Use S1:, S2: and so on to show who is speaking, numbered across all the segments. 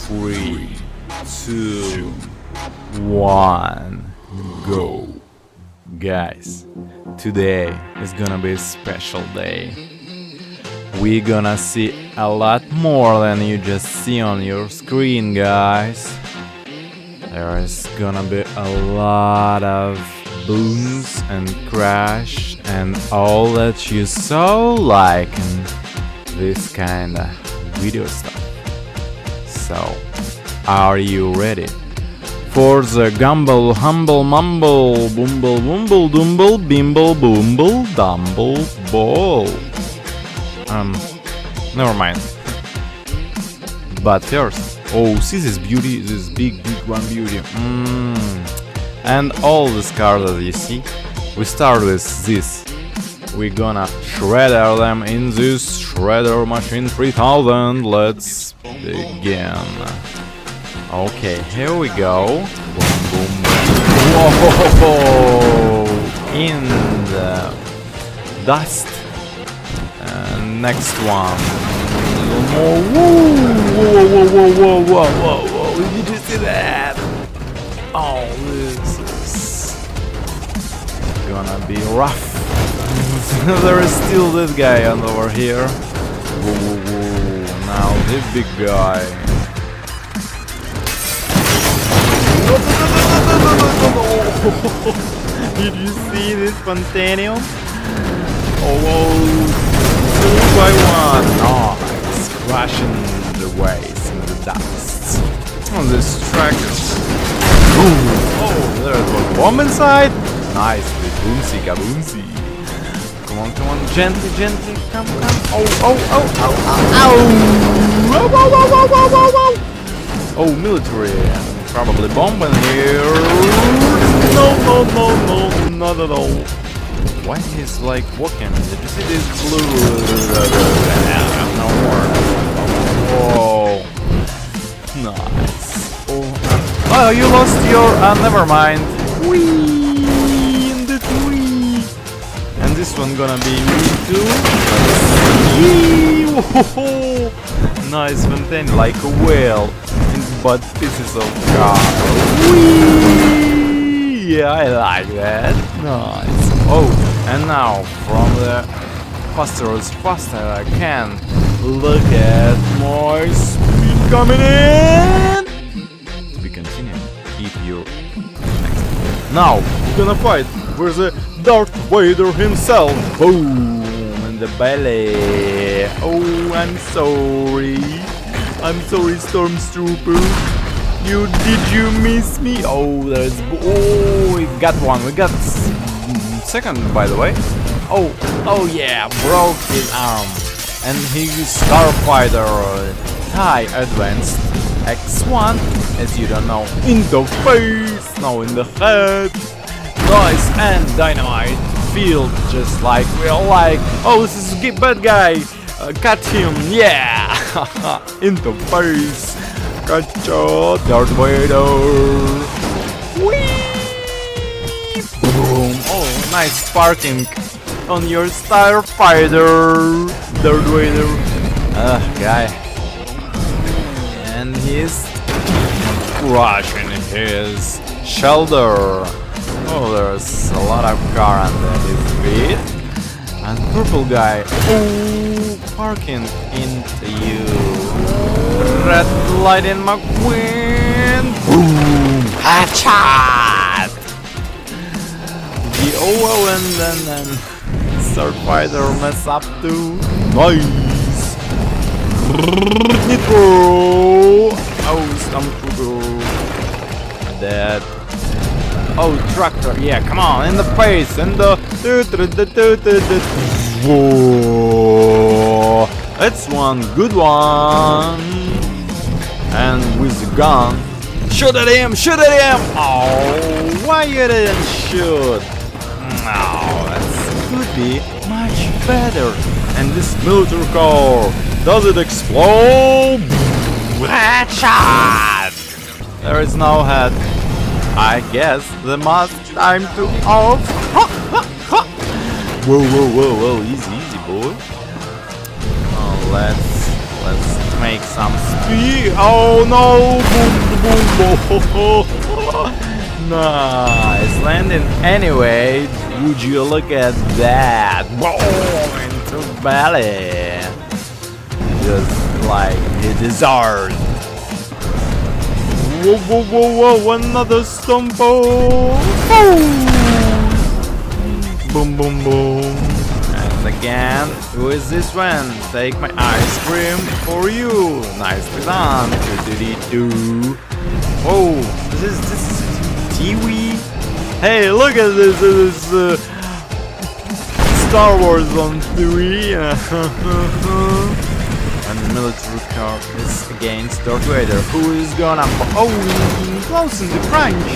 S1: 3, 2, 1, go. Guys, today is gonna be a special day. We're gonna see a lot more than you just see on your screen, guys. There is gonna be a lot of booms and crash and all that you so like in this kind of video stuff. So, are you ready for the gumble, humble, mumble, boomble, woomble, doomble, bimble, boomble, dumble, ball? Never mind. But first, oh, see this beauty, this big one beauty. And all the cars that you see, we start with this. We're gonna shredder them in this shredder machine 3000. Let's begin. Okay, here we go. Boom, boom, boom. Whoa! In the dust. Next one. A little more. Whoa, whoa, whoa, whoa, whoa, whoa, whoa! Did you see that? Oh, this is gonna be rough. There is still this guy over here. Whoa, whoa, whoa. Now this big guy. Did you see this spontaneum? Oh, 2 by 1. Oh, it's crashing the waves in the dust. On this track is... Oh, there's a bomb inside. Nice, with boomsy kaboomsy. Come on, gently, gently, come. Oh, oh, military, probably bomb in here. No, not at all. Why he's like walking? Did you see this blue? No more. Whoa, nice. Oh, you lost your. Never mind. Whee in the tree. And this one gonna be me too. Whoa. Nice fontaine, like a whale, but pieces of car. Whee! Yeah, I like that. Nice. Oh, and now from the faster as fast as I can, look at my speed coming in. We continue. Keep your. Now we're gonna fight with the Darth Vader himself. Boom in the belly. Oh, I'm sorry, Stormtrooper. Did you miss me? Oh, there's. Oh, we got one. We got second, by the way. Oh yeah, broke his arm. And he's Starfighter High Advanced X1, as you don't know, in the face, no, in the head. Nice, and dynamite field, just like we all like. Oh, this is a bad guy. Cut him, yeah. In the face. Gotcha, Darth Vader. Whee! Boom. Oh, nice sparking on your Starfighter, Darth Vader. Guy. And he's crushing his shoulder. Oh, there's a lot of car under his feet. And purple guy. Oh, parking into you. Red Lightning McQueen. Boom. Headshot. And then Starfighter mess up too. Nice. Nitro. Oh, Stormtrooper. Dead. Oh, tractor. Yeah, come on, in the face, in the. Whoa. That's one good one. And with the gun. Shoot at him! Oh, why you didn't shoot? No, that could be much better. And this military car, does it explode? Headshot! There is no head. I guess the must time to off. Whoa, easy, boy. Let's make some speed. Oh no! Boom, boom, boom. Nice landing. Anyway, would you look at that? Boom into belly, just like he deserves. Whoa, whoa, whoa, whoa! Another stumble. Boom, boom, boom. And again, who is this one? Take my ice cream for you. Nicely done. Do. Oh, this is Kiwi. Hey, look at this. This is Star Wars on 3. And the military car is against Darth Vader. Who is gonna? Oh, close in the crunch.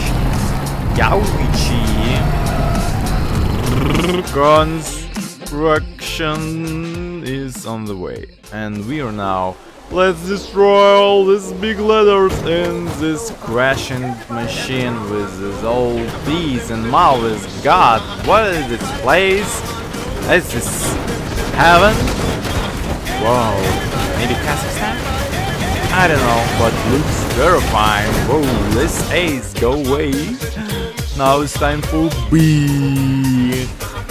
S1: Yauichi. Construction is on the way, and we are now. Let's destroy all these big letters in this crashing machine with this old bees and mouths. God, what is this place? Is this heaven? Whoa, maybe Kazakhstan? I don't know, but looks terrifying. Whoa, this ace go away. Now it's time for B.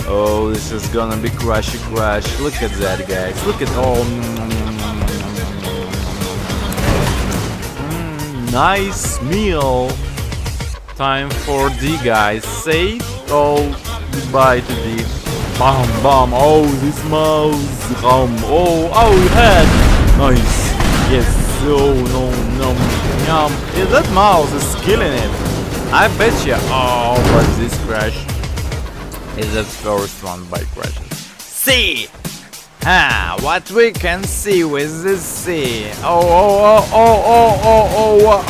S1: Oh, this is gonna be crashy crash. Look at that, guys. Look at all. Nice meal. Time for D, guys. Say all goodbye to D. Bam, bam. Oh, this mouse. Oh, head. Nice. Yes. Oh, no, yum. Yeah, that mouse is killing it. I bet you. Oh, but this crash is the first one by crashes. C! What we can see with this C. Oh,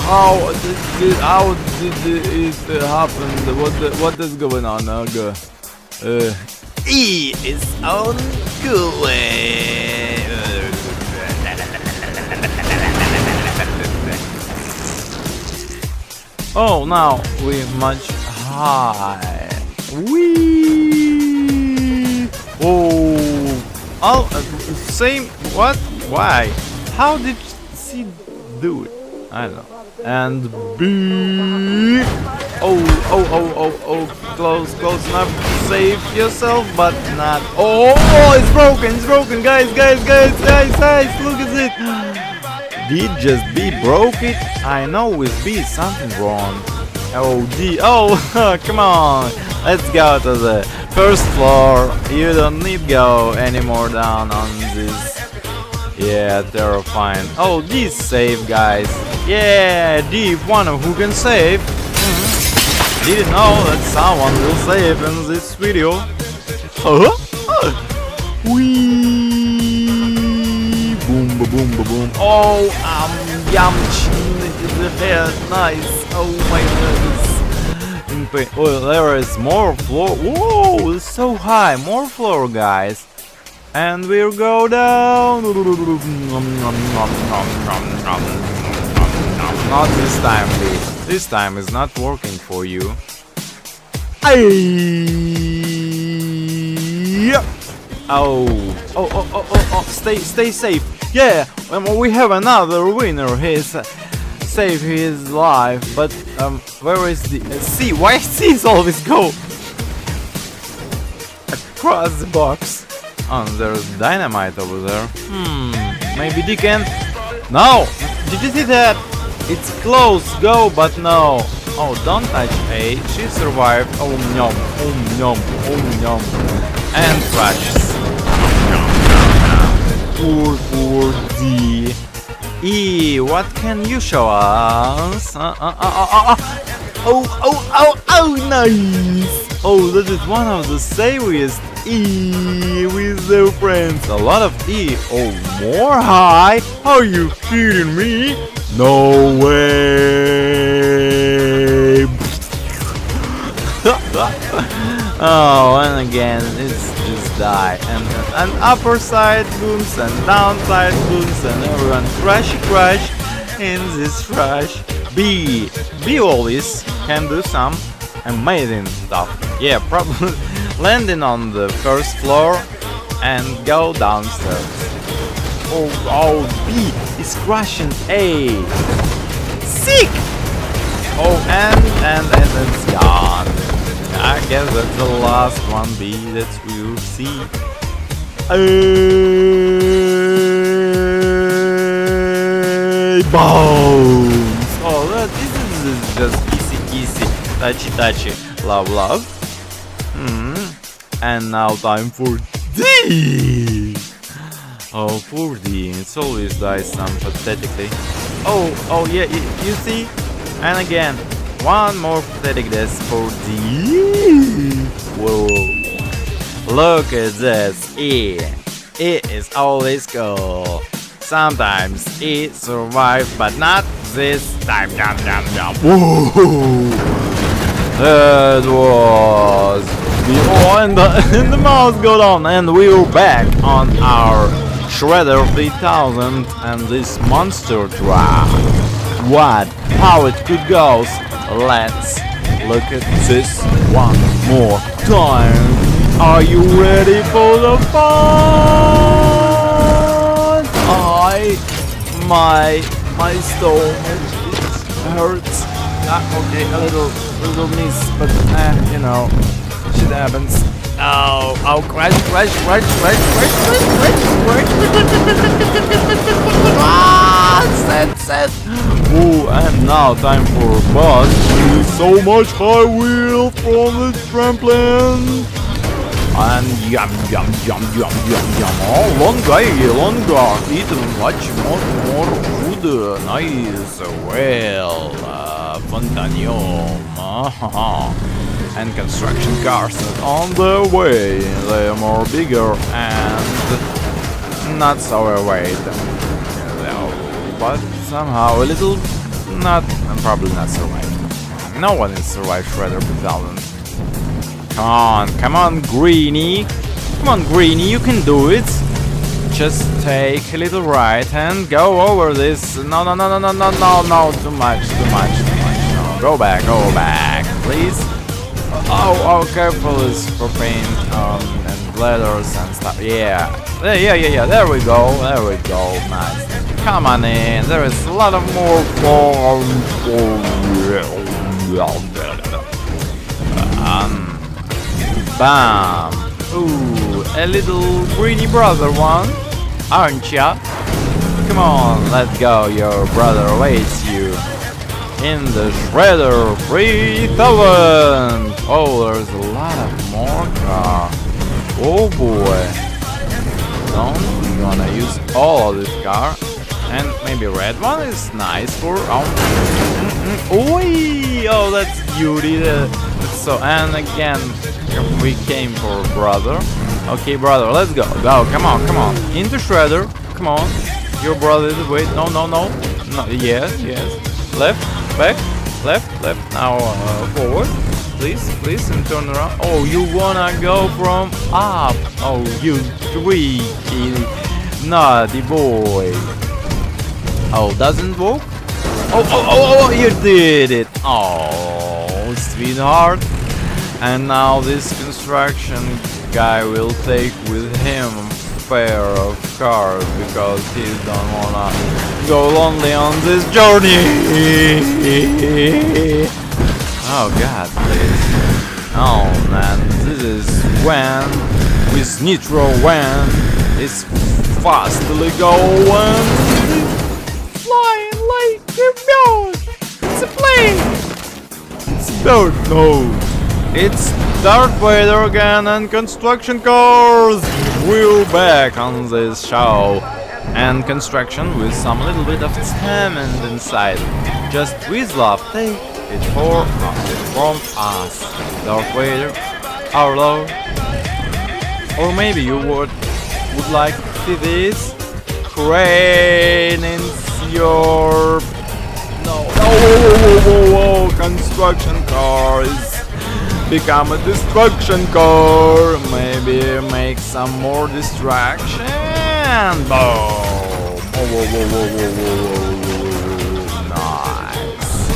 S1: how did it happen? What is going on? E is on good way. Oh, now we much high. Wee! Oh, same. What? Why? How did she do it? I don't know. And B. Oh! Close enough to save yourself, but not. Oh! It's broken, guys! Look at it. Did just B broke it? I know with B something wrong. Oh, D. Oh, come on. Let's go to the first floor. You don't need go anymore down on this. Yeah, terrifying. Oh, D save, guys. Yeah, D, one who can save. Didn't know that someone will save in this video. Wee. Boom. Oh, yum. The hair, nice. Oh my goodness. Oh, there is more floor. Whoa, it's so high. More floor, guys. And we'll go down. Not this time, please. This time is not working for you. Oh. Stay safe. Yeah, we have another winner. He's save his life, but where is the C? Why C's always go across the box? Oh, there's dynamite over there. Maybe D can. No! Did you see that? It's close, go, but no. Oh, don't touch A. She survived. Oh, nom. And crashes. Poor D. E, what can you show us? Oh, nice! Oh, that is one of the savviest E with their friends. A lot of E. Oh, more high? Are you kidding me? No way! Oh, and again, it's just die. And upper side booms and downside booms and everyone crash in this crash. B always can do some amazing stuff. Yeah, probably landing on the first floor and go downstairs. Oh, B is crushing A. Sick! Oh, and it's gone. I guess that's the last one, B, that we'll see. Bones! Oh, this is just easy, touchy, love. And now time for D! Oh, poor D, it's always dies some pathetically. Oh yeah, you see? And again, one more pathetic death for D. Whoa. Look at this, E. E is always cool. Sometimes E survives, but not this time. Whoa. That was and the mouse got on, and we were back on our Shredder 3000 and this monster truck. What? How it could go? Let's look at this one more time. Are you ready for the fun? My stomach hurts. Okay, a little miss, but you know, shit happens. Oh, crash. Set. Oh, and now time for a boss with so much high wheel from the trampoline. And yum. Oh, longer. Eating much more food. Nice. Well, Fontanium. And construction cars on the way. They are more bigger and not so weight. But somehow a little probably not survived. No one has survived Shredder 2000. Come on, Greenie. Come on, Greenie, you can do it. Just take a little right and go over this. No, too much. No, go back, please. Oh, careful is for paint and letters and stuff. Yeah. There we go. Nice. Come on in. There is a lot of more bam. Ooh, a little greedy brother one, aren't ya? Come on, let's go. Your brother awaits you in the Shredder 3000. Oh, there's a lot of more car. Oh boy. Don't we gonna use all of this car? And maybe red one is nice for oh, that's beauty. So, and again, we came for brother. Okay, brother, let's go. Come on. Into Shredder. Come on. Your brother is wait. No. Yes. Left, back, left. Now forward. Please, and turn around. Oh, you wanna go from up? Oh, you tweaky naughty boy. Oh, doesn't work? Oh, you did it. Oh, sweetheart. And now this construction guy will take with him a pair of cars because he don't wanna go lonely on this journey. Oh God, please. Oh man, this is when with Nitro when it's fastly going. Flying like a bird. It's a plane. It's a bird. No. It's Darth Vader again and construction cars! We're back on this show. And construction with some little bit of cement inside. Just with love, take it from us. Darth Vader, our Lord. Or maybe you would like to see this crane in your... No, whoa, construction cars. Become a destruction core. Maybe make some more distraction. Boom. Whoa. Nice.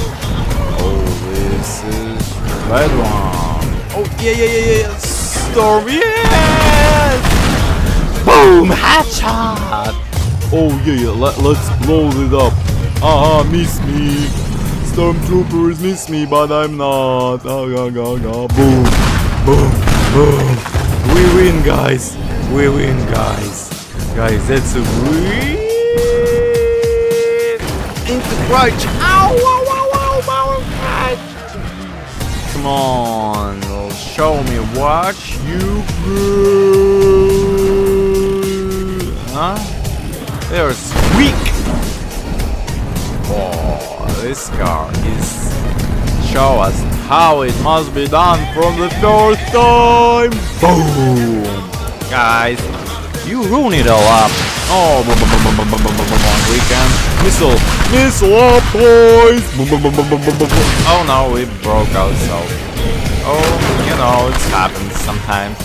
S1: Oh, this is red one. Oh, yeah. Storm, yes. Boom, headshot. Oh yeah, let's blow it up. Miss me. Stormtroopers miss me, but I'm not. Boom, boom, boom. We win, guys. We win, guys. Guys, that's a win. Into crutch. Ow, ow, ow, ow, ow, crutch. Come on, show me what you good. Huh? They're weak. Oh, this car is show us how it must be done from the first time. Boom, guys, you ruin it all up. Oh, we can missile up, boys. Oh no, we broke ourselves. Oh, you know, it happens sometimes.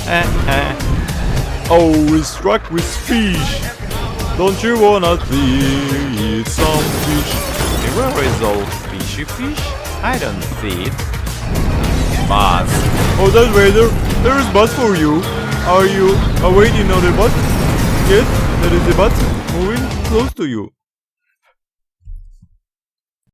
S1: Oh, we struck with fish. Don't you wanna eat some fish? Where is all fishy fish? I don't see it. Buzz. Oh, Darth Vader, there is Buzz for you. Are you awaiting on the bus? Yes, there is a bus moving close to you.